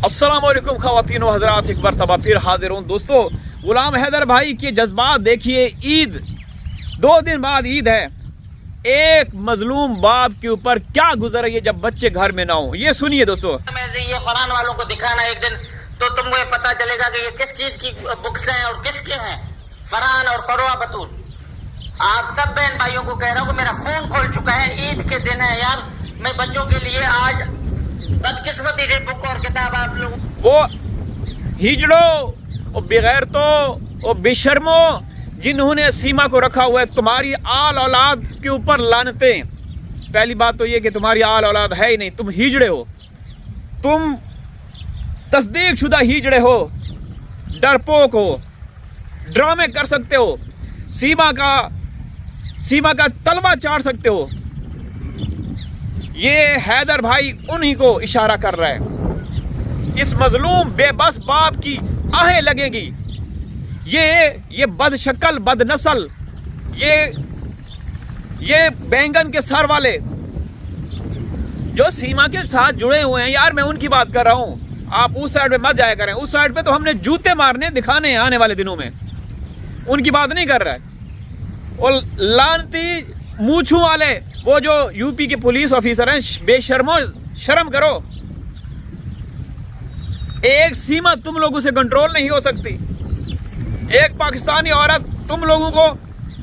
अस्सलामुअलैकुम ख़वातीन व हज़रात, एक मरतबा फिर हाजिर हूँ दोस्तों। गुलाम हैदर भाई के जज्बात देखिए। ईद 2 दिन बाद ईद है। एक मजलूम बाप के ऊपर क्या गुजर रही है जब बच्चे घर में ना हो, ये सुनिए दोस्तों। ये कुरान वालों को दिखाना एक दिन, तो तुमको ये पता चलेगा कि ये किस चीज की बुक्स हैं और किसके हैं। फरहान और फरोआ बतूल, आप सब बहन भाइयों को कह रहा हूँ कि मेरा खून खोल चुका है। ईद के दिन है यार, मैं बच्चों के लिए आज बदकिस्मती से बुक और किताब आप लोग वो हिजड़ो और बेगैरतो और बेशर्मो जिन्होंने सीमा को रखा हुआ है, तुम्हारी आल औलाद के ऊपर लानतें। पहली बात तो ये कि तुम्हारी आल औलाद है ही नहीं, तुम हिजड़े हो, तुम तस्दीक शुदा हिजड़े हो, डरपोक हो, ड्रामे कर सकते हो, सीमा का तलवा चाट सकते हो। ये हैदर भाई उन्हीं को इशारा कर रहा है। इस मजलूम बेबस बाप की आहें लगेगी। ये बदशक्ल बदनस्ल, ये बैंगन के सर वाले जो सीमा के साथ जुड़े हुए हैं यार, मैं उनकी बात कर रहा हूं। आप उस साइड पे मत जाया करें, उस साइड पे तो हमने जूते मारने दिखाने हैं आने वाले दिनों में, उनकी बात नहीं कर रहा है। और लानती मूछू वाले वो जो यूपी के पुलिस ऑफिसर हैं, बेशर्मो, शर्म करो। एक सीमा तुम लोगों से कंट्रोल नहीं हो सकती। एक पाकिस्तानी औरत तुम लोगों को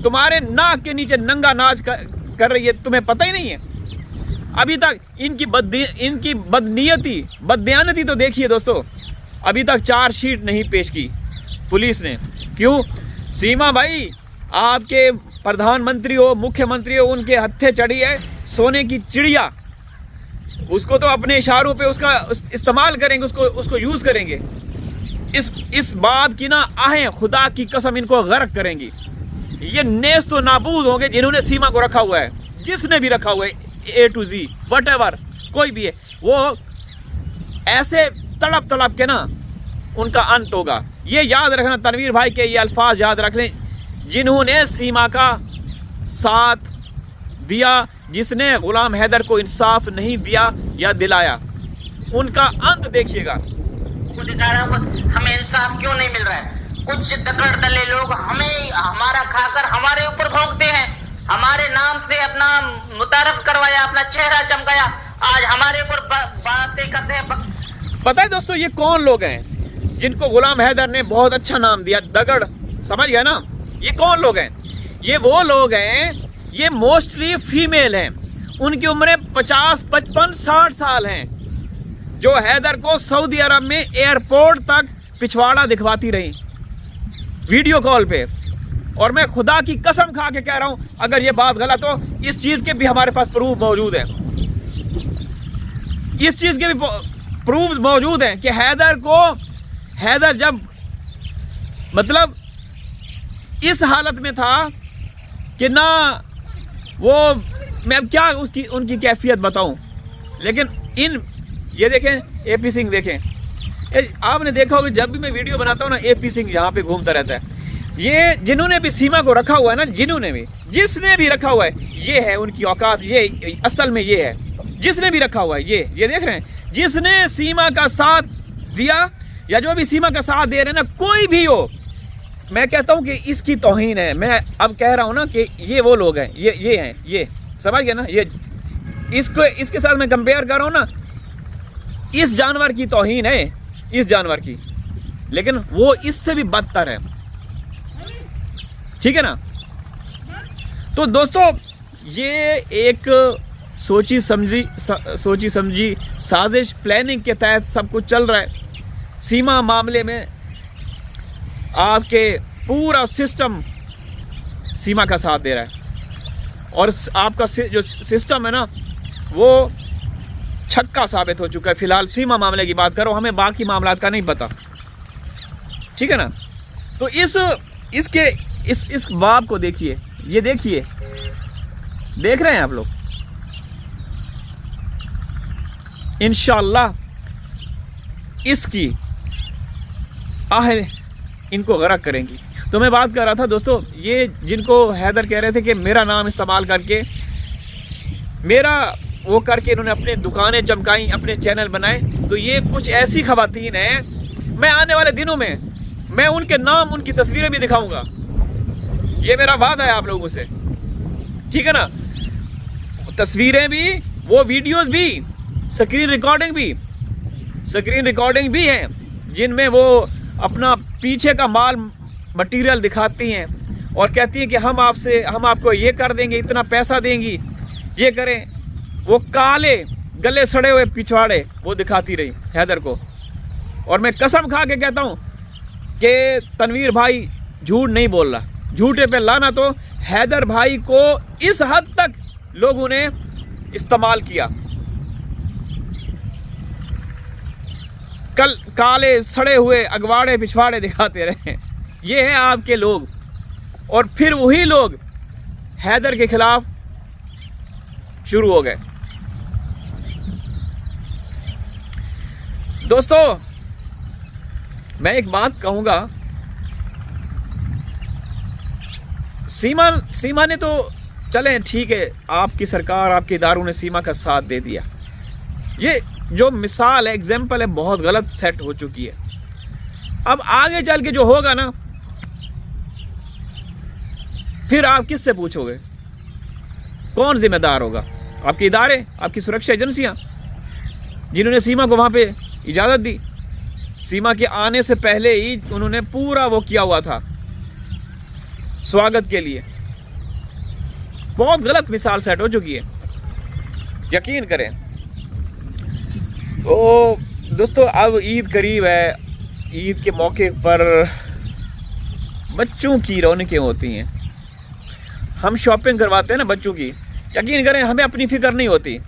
तुम्हारे नाक के नीचे नंगा नाच कर रही है, तुम्हें पता ही नहीं है। अभी तक इनकी बदनियती तो देखिए दोस्तों, अभी तक चार्जशीट नहीं पेश की पुलिस ने। क्यों? सीमा भाई आपके प्रधानमंत्री हो, मुख्यमंत्री हो, उनके हत्थे चढ़ी है सोने की चिड़िया। उसको तो अपने इशारों पे उसका इस्तेमाल करेंगे, उसको यूज करेंगे। इस बात की ना आहें खुदा की कसम इनको गर्क करेंगी। ये नेस्त तो नाबूद होंगे जिन्होंने सीमा को रखा हुआ है, जिसने भी रखा हुआ है, A to Z व्हाटएवर कोई भी है, वो ऐसे तड़प के ना उनका अंत होगा। ये याद रखना, तनवीर भाई के ये अल्फाज याद रख लें। जिन्होंने सीमा का साथ दिया, जिसने गुलाम हैदर को इंसाफ नहीं दिया या दिलाया, उनका अंत देखिएगा। दिखा रहा हूँ हमें इंसाफ क्यों नहीं मिल रहा है। कुछ दगड़ दले लोग हमें हमारा खाकर हमारे ऊपर भोंकते हैं, हमारे नाम से अपना मुतारफ करवाया, अपना चेहरा चमकाया, आज हमारे ऊपर बातें करते हैं। पता है दोस्तों ये कौन लोग हैं जिनको गुलाम हैदर ने बहुत अच्छा नाम दिया, दगड़, समझ गया ना? ये कौन लोग हैं? ये वो लोग हैं, ये मोस्टली फीमेल हैं, उनकी उम्रें 50, 55, 60 साल हैं, जो हैदर को सऊदी अरब में एयरपोर्ट तक पिछवाड़ा दिखवाती रही वीडियो कॉल पे। और मैं खुदा की कसम खा के कह रहा हूं, अगर ये बात गलत हो, इस चीज के भी हमारे पास प्रूफ मौजूद है। इस चीज के भी प्रूफ मौजूद है कि हैदर जब मतलब इस हालत में था कि ना वो, मैं अब क्या उनकी कैफियत बताऊं। लेकिन ये देखें, AP सिंह देखें, आपने देखा होगा जब भी मैं वीडियो बनाता हूं ना, AP सिंह यहाँ पे घूमता रहता है। ये जिन्होंने भी सीमा को रखा हुआ है ना, जिसने भी रखा हुआ है, ये है उनकी औकात। ये असल में ये है, जिसने भी रखा हुआ है, ये देख रहे हैं, जिसने सीमा का साथ दिया या जो भी सीमा का साथ दे रहे हैं ना, कोई भी हो, मैं कहता हूं कि इसकी तौहीन है। मैं अब कह रहा हूं ना कि ये वो लोग हैं, ये हैं, ये समझ गए ना? ये इसके साथ मैं कंपेयर कर रहा हूं ना, इस जानवर की तौहीन है, इस जानवर की, लेकिन वो इससे भी बदतर है। ठीक है ना? तो दोस्तों ये एक सोची समझी साजिश, प्लानिंग के तहत सब कुछ चल रहा है। सीमा मामले में आपके पूरा सिस्टम सीमा का साथ दे रहा है, और आपका जो सिस्टम है ना, वो छक्का साबित हो चुका है। फिलहाल सीमा मामले की बात करो, हमें बाकी मामलात का नहीं पता। ठीक है ना? तो इस बाप को देखिए, ये देखिए, देख रहे हैं आप लोग। इंशाअल्लाह इसकी आहें इनको गरक करेंगी। तो मैं बात कर रहा था दोस्तों, ये जिनको हैदर कह रहे थे कि मेरा नाम इस्तेमाल करके, मेरा वो करके इन्होंने अपने दुकानें चमकाई, अपने चैनल बनाए, तो ये कुछ ऐसी खवातीन हैं, मैं आने वाले दिनों में मैं उनके नाम, उनकी तस्वीरें भी दिखाऊंगा। ये मेरा वादा है आप लोगों से, ठीक है ना। तस्वीरें भी, वो वीडियोस भी, स्क्रीन रिकॉर्डिंग भी है, जिनमें वो अपना पीछे का माल मटेरियल दिखाती हैं और कहती हैं कि हम आपको ये कर देंगे, इतना पैसा देंगी, ये करें। वो काले गले सड़े हुए पिछवाड़े वो दिखाती रही हैदर को। और मैं कसम खा के कहता हूं कि तनवीर भाई झूठ नहीं बोल रहा, झूठे पे लाना। तो हैदर भाई को इस हद तक लोगों ने इस्तेमाल किया, कल काले सड़े हुए अगवाड़े पिछवाड़े दिखाते रहे। ये है आपके लोग। और फिर वही लोग हैदर के खिलाफ शुरू हो गए। दोस्तों, मैं एक बात कहूंगा, सीमा ने तो चलें ठीक है, आपकी सरकार, आपके इदारों ने सीमा का साथ दे दिया। ये जो मिसाल है, एग्जाम्पल है, बहुत गलत सेट हो चुकी है। अब आगे चल के जो होगा ना, फिर आप किससे पूछोगे? कौन जिम्मेदार होगा? आपके इदारे, आपकी सुरक्षा एजेंसियां, जिन्होंने सीमा को वहां पे इजाजत दी। सीमा के आने से पहले ही उन्होंने पूरा वो किया हुआ था स्वागत के लिए। बहुत गलत मिसाल सेट हो चुकी है, यकीन करें। तो दोस्तों, अब ईद करीब है। ईद के मौके पर बच्चों की रौनकें होती हैं। हम शॉपिंग करवाते हैं ना बच्चों की, यकीन करें हमें अपनी फिक्र नहीं होती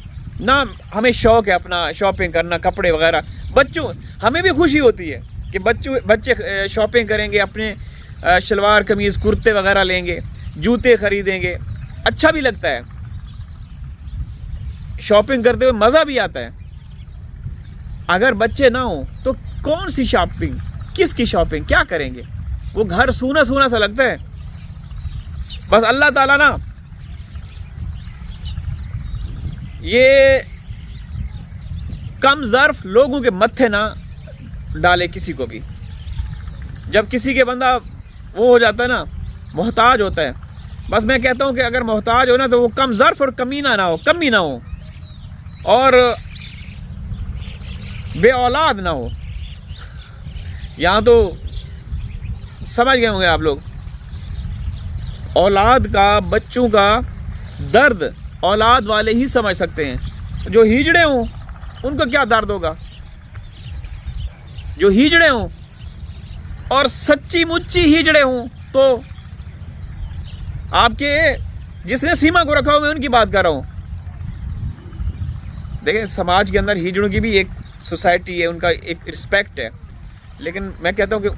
ना। हमें शौक है अपना शॉपिंग करना, कपड़े वगैरह। बच्चों, हमें भी खुशी होती है कि बच्चे शॉपिंग करेंगे, अपने शलवार कमीज़ कुर्ते वगैरह लेंगे, जूते खरीदेंगे, अच्छा भी लगता है। शॉपिंग करते हुए मज़ा भी आता है। अगर बच्चे ना हो तो कौन सी शॉपिंग, किसकी शॉपिंग, क्या करेंगे? वो घर सूना सूना सा लगता है। बस अल्लाह ताला ना ये कम ज़र्फ लोगों के मत्थे ना डाले किसी को भी। जब किसी के बंदा वो हो जाता है ना, मोहताज होता है, बस मैं कहता हूं कि अगर मोहताज हो ना तो वो कम ज़र्फ और कमी ना हो और बे औलाद ना हो। यहाँ तो समझ गए होंगे आप लोग। औलाद का, बच्चों का दर्द औलाद वाले ही समझ सकते हैं। जो हिजड़े हों उनको क्या दर्द होगा? जो हिजड़े हों और सच्ची मुच्ची हिजड़े हों, तो आपके जिसने सीमा को रखा हुआ, मैं उनकी बात कर रहा हूं। देखिए, समाज के अंदर हिजड़ों की भी एक सोसाइटी है, उनका एक रिस्पेक्ट है। लेकिन मैं कहता हूं कि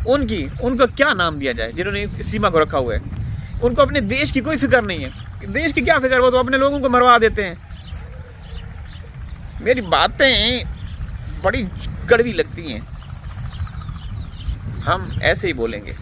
उनको क्या नाम दिया जाए जिन्होंने सीमा को रखा हुआ है। उनको अपने देश की कोई फिक्र नहीं है। देश की क्या फिक्र, वो तो अपने लोगों को मरवा देते हैं। मेरी बातें बड़ी कड़वी लगती हैं, हम ऐसे ही बोलेंगे।